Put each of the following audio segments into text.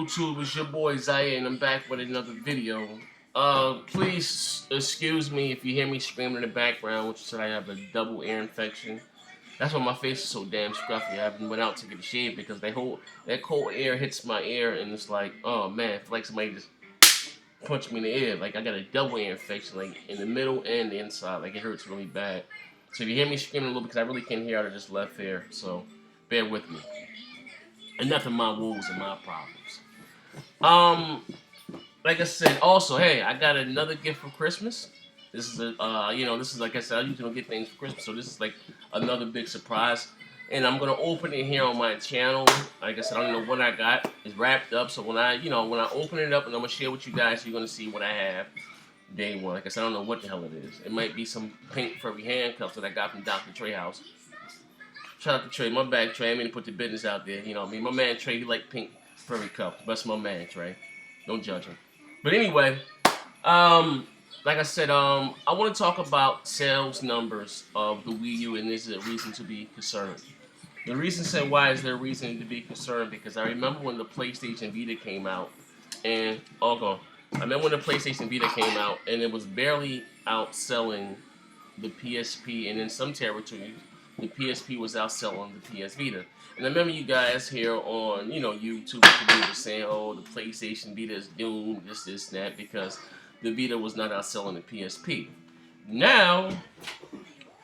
YouTube, it's your boy Zaire, and I'm back with another video. Please excuse me if you hear me screaming in the background, which is that I have a double ear infection. That's why my face is so damn scruffy. I haven't went out to get a shave because that cold air hits my ear, and it's like, oh man, it's like somebody just punched me in the ear. Like I got a double ear infection, like in the middle and the inside. Like it hurts really bad. So if you hear me screaming a little, because I really can't hear out of just left ear, so bear with me. And nothing my woes and my problems. Um, like I said, also, hey, I got another gift for Christmas. This is this is like I said, I usually don't get things for Christmas, so this is like another big surprise. And I'm gonna open it here on my channel. Like I said, I don't know what I got. It's wrapped up, so when I open it up and I'm gonna share with you guys, you're gonna see what I have. Day one. Like I said, I don't know what the hell it is. It might be some pink furry handcuffs that I got from Dr. Trey House. Shout out to Trey, my bad Trey. I mean to put the business out there. You know what I mean? My man Trey, he like pink furry cups. That's my man Trey. Don't judge him. But anyway, like I said, I want to talk about sales numbers of the Wii U, and there's a reason to be concerned. The reason said why is there a reason to be concerned? Because I remember when the PlayStation Vita came out, and I remember when the PlayStation Vita came out, and it was barely outselling the PSP, and in some territories, the PSP was outselling the PS Vita. And I remember you guys here on, YouTube were saying, oh, the PlayStation Vita is doomed, this, that, because the Vita was not outselling the PSP. Now,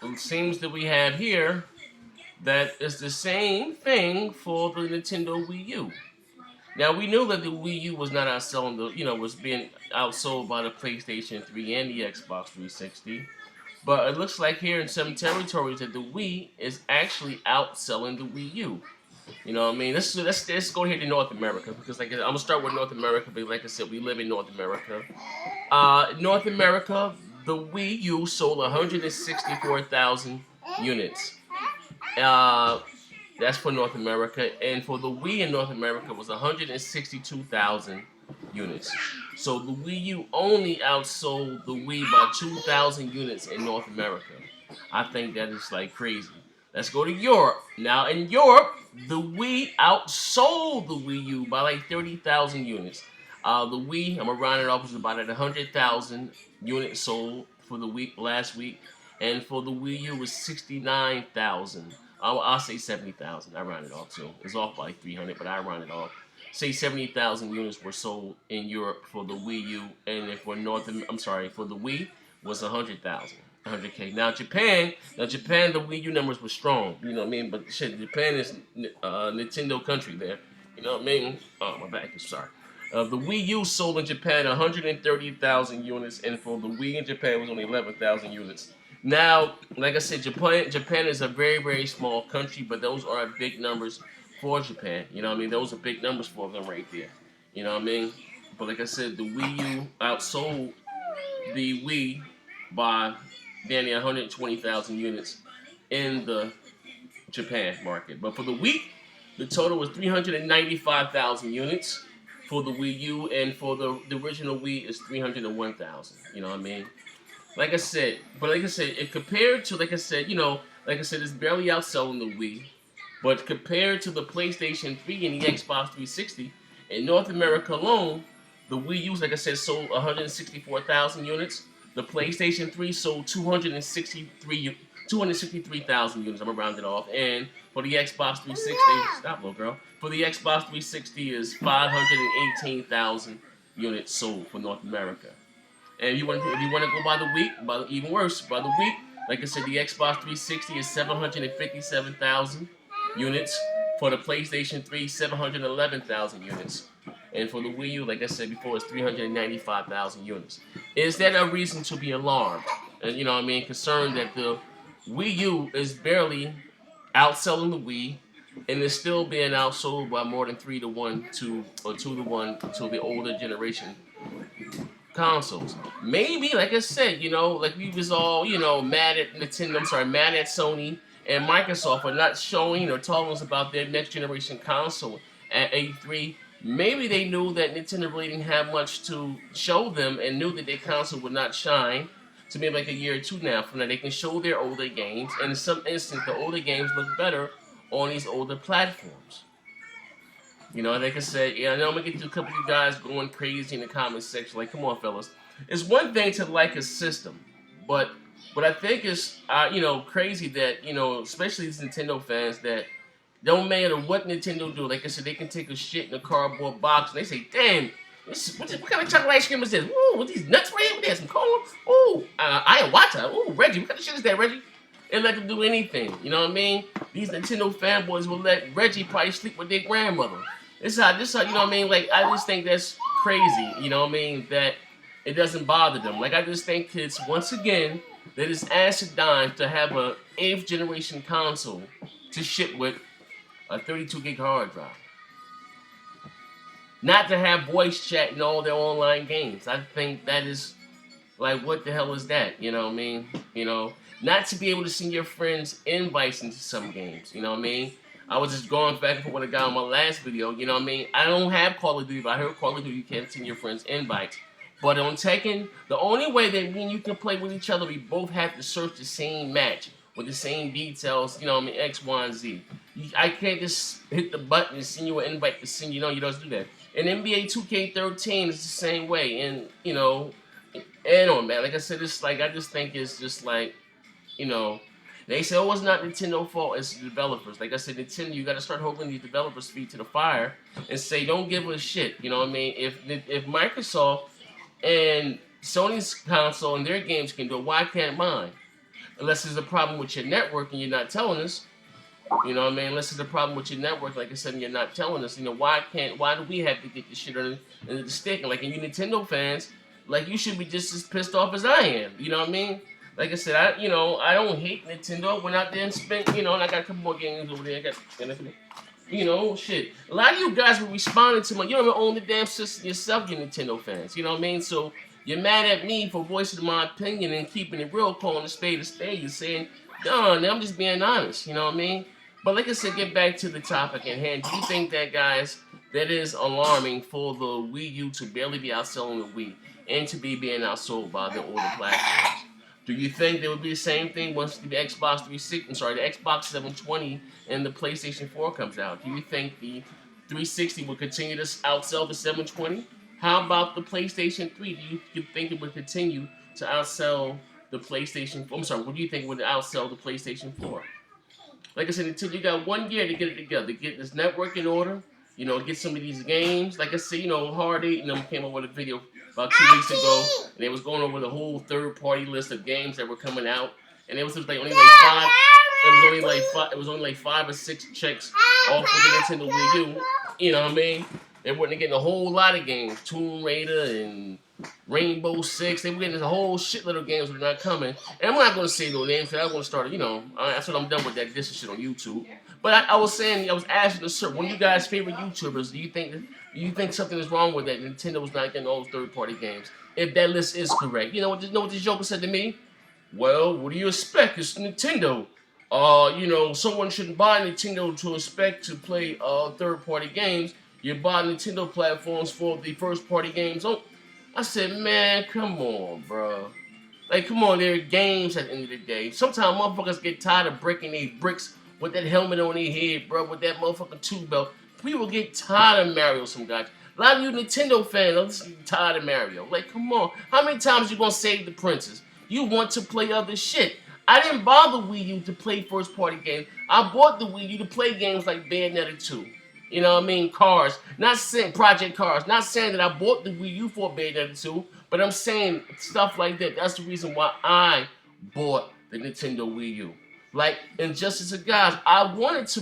it seems that we have here that it's the same thing for the Nintendo Wii U. Now, we knew that the Wii U was not outselling was being outsold by the PlayStation 3 and the Xbox 360. But it looks like here in some territories that the Wii is actually outselling the Wii U. You know what I mean? Let's go here to North America, because like I'm gonna start with North America, but like I said, we live in North America. North America, the Wii U sold 164,000 units. Uh, that's for North America, and for the Wii in North America was 162,000 units. So the Wii U only outsold the Wii by 2,000 units in North America. I think that is like crazy. Let's go to Europe. Now in Europe, the Wii outsold the Wii U by like 30,000 units. The Wii, I'm gonna round it off, was about at 100,000 units sold for the week last week, and for the Wii U was 69,000. I'll say 70,000. I rounded off too. It's off by like 300, but I rounded off. Say 70,000 units were sold in Europe for the Wii U, and if for for the Wii was 100,000. 100K. Now Japan, the Wii U numbers were strong. You know what I mean? But shit, Japan is Nintendo country there. You know what I mean? Oh, my back is sorry. The Wii U sold in Japan 130,000 units, and for the Wii in Japan was only 11,000 units. Now, like I said, Japan is a very, very small country, but those are big numbers for Japan. You know what I mean? Those are big numbers for them right there. You know what I mean? But like I said, the Wii U outsold the Wii by nearly 120,000 units in the Japan market. But for the Wii, the total was 395,000 units for the Wii U, and for the original Wii is 301,000. You know what I mean? Like I said, it compared to, it's barely outselling the Wii. But compared to the PlayStation 3 and the Xbox 360, in North America alone, the Wii U, like I said, sold 164,000 units. The PlayStation 3 sold 263,000 units. I'm gonna round it off. And for the Xbox 360, stop, little girl. For the Xbox 360 is 518,000 units sold for North America. And if you want to go by the week, even worse, by the week, like I said, the Xbox 360 is 757,000 units. For the PlayStation 3, 711,000 units. And for the Wii U, like I said before, it's 395,000 units. Is that a reason to be alarmed? And concerned that the Wii U is barely outselling the Wii, and is still being outsold by more than 3-1 or 2-1 to the older generation consoles. Maybe, like I said, like we was all, mad at Nintendo, mad at Sony and Microsoft for not showing or telling us about their next generation console at E3. Maybe they knew that Nintendo really didn't have much to show them, and knew that their console would not shine. So maybe like a year or two now from now, they can show their older games, and in some instances, the older games look better on these older platforms. You know, like I said, yeah, I know I'm gonna get to a couple of you guys going crazy in the comment section. Like, come on, fellas. It's one thing to like a system, but what I think is, crazy that especially these Nintendo fans that don't matter what Nintendo do. Like I said, they can take a shit in a cardboard box and they say, "Damn, what kind of chocolate ice cream is this? Ooh, with these nuts right here? There's some cola. Ooh, ayahuasca. Ooh, Reggie, what kind of shit is that, Reggie?" They let them do anything. You know what I mean? These Nintendo fanboys will let Reggie probably sleep with their grandmother. This how you know what I mean? Like I just think that's crazy. You know what I mean? That it doesn't bother them. Like I just think kids once again that it's acidine to have a 8th generation console to ship with a 32 gig hard drive. Not to have voice chat in all their online games. I think that is like what the hell is that? You know what I mean? Not to be able to send your friends invites into some games. You know what I mean? I was just going back and forth with a guy on my last video. You know what I mean? I don't have Call of Duty, but I heard Call of Duty you can't send your friends invites. But on Tekken, the only way that me and you can play with each other, we both have to search the same match with the same details. You know what I mean? X, Y, and Z. I can't just hit the button and send you an invite to send you. No, you don't do that. And NBA 2K13 is the same way. And on man, like I said, it's like I just think it's just like, you know, they say, oh, it's not Nintendo fault, it's the developers. Like I said, Nintendo, you got to start holding these developers' feet to the fire and say, don't give a shit. You know what I mean? If Microsoft and Sony's console and their games can do it, why can't mine? Unless there's a problem with your network and you're not telling us. You know what I mean? Unless there's a problem with your network, like I said, and you're not telling us. Why do we have to get this shit under the stick? And like, and you Nintendo fans, like, you should be just as pissed off as I am. You know what I mean? Like I said, I don't hate Nintendo. Went out there and spent, and I got a couple more games over there. Shit. A lot of you guys were responding to you don't even own the damn system yourself, you Nintendo fans. You know what I mean? So you're mad at me for voicing my opinion and keeping it real, calling a spade a spade. You're saying, darn, I'm just being honest. You know what I mean? But like I said, get back to the topic at hand. Do you think that, guys, that is alarming for the Wii U to barely be outselling the Wii and to be being outsold by the older platforms? Do you think there would be the same thing once the Xbox 360, the Xbox 720 and the PlayStation 4 comes out? Do you think the 360 will continue to outsell the 720? How about the PlayStation 3? Do you think it would continue to outsell the PlayStation 4? I'm sorry, what do you think would outsell the PlayStation 4? Like I said, until you got 1 year to get it together, get this network in order, get some of these games. Like I said, Hard 8 and them came up with a video about 2 weeks ago, and they was going over the whole third-party list of games that were coming out, and it was like only like five. It was only like 5 or 6 checks off of the Nintendo Wii U. You know what I mean? They weren't getting a whole lot of games, Tomb Raider and Rainbow Six. They were getting a whole shitload of games that are not coming. And I'm not going to say no names because I'm going to start, that's what I'm done with that this shit on YouTube. But I was asking one of you guys' favorite YouTubers, do you think something is wrong with that? Nintendo's not getting all those third-party games. If that list is correct. You know what this joker said to me? Well, what do you expect? It's Nintendo. Someone shouldn't buy Nintendo to expect to play third-party games. You buy Nintendo platforms for the first-party games. Oh, I said, man, come on, bro. Like, come on, they're games at the end of the day. Sometimes motherfuckers get tired of breaking these bricks with that helmet on their head, bro, with that motherfucking tube belt. People get tired of Mario, some guys. A lot of you Nintendo fans are tired of Mario. Like, come on. How many times you gonna save the princess? You want to play other shit. I didn't buy the Wii U to play first-party games. I bought the Wii U to play games like Bayonetta 2. You know what I mean? Cars. Not saying Project Cars. Not saying that I bought the Wii U for Bayonetta 2, but I'm saying stuff like that. That's the reason why I bought the Nintendo Wii U. Like Injustice of Gods, I wanted to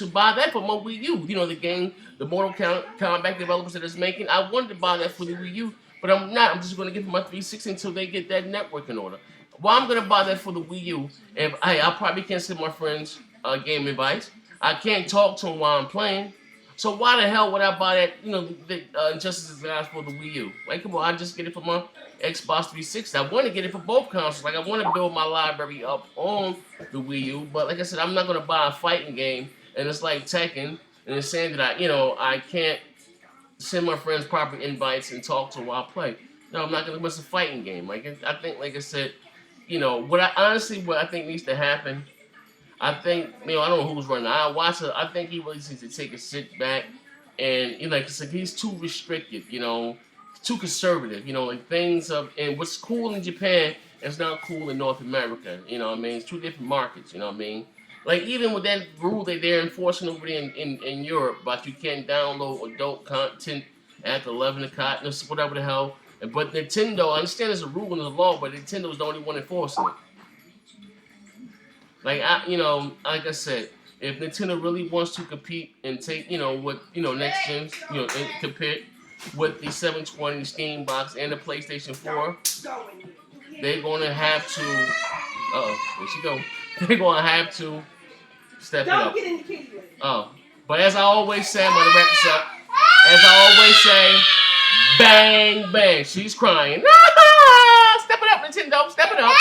buy that for my Wii U. The game, the Mortal Kombat developers that it's making. I wanted to buy that for the Wii U, but I'm not. I'm just going to give it my 360 until they get that network in order. Well, I'm going to buy that for the Wii U, and I probably can't send my friends game advice. I can't talk to them while I'm playing. So why the hell would I buy that, the Injustice of Gods for the Wii U? Like, come on, I just get it for my Xbox 360. I want to get it for both consoles. Like, I want to build my library up on the Wii U. But like I said, I'm not going to buy a fighting game, and it's like Tekken, and it's saying that I can't send my friends proper invites and talk to them while I play. No, I'm not going to miss a fighting game. Like, I think, like I said, what I think needs to happen, I think, I don't know who's running. I think he really needs to take a sit back and you know, like it's like he's too restricted, you know, too conservative, you know, like things of and what's cool in Japan is not cool in North America, you know what I mean? It's two different markets, you know what I mean? Like even with that rule that they're enforcing over there in Europe, but you can't download adult content after 11 o'clock, whatever the hell. But Nintendo, I understand there's a rule in the law, but Nintendo's the only one enforcing it. Like you know, like I said, if Nintendo really wants to compete and take, you know, what you know next gens, you know, and compete with the 720 Steam box and the PlayStation 4, they're gonna have to. Oh, there she go. They're gonna have to step it up. Oh, but as I always say, I'm gonna wrap this up. As I always say, bang bang. She's crying. Step it up, Nintendo. Step it up.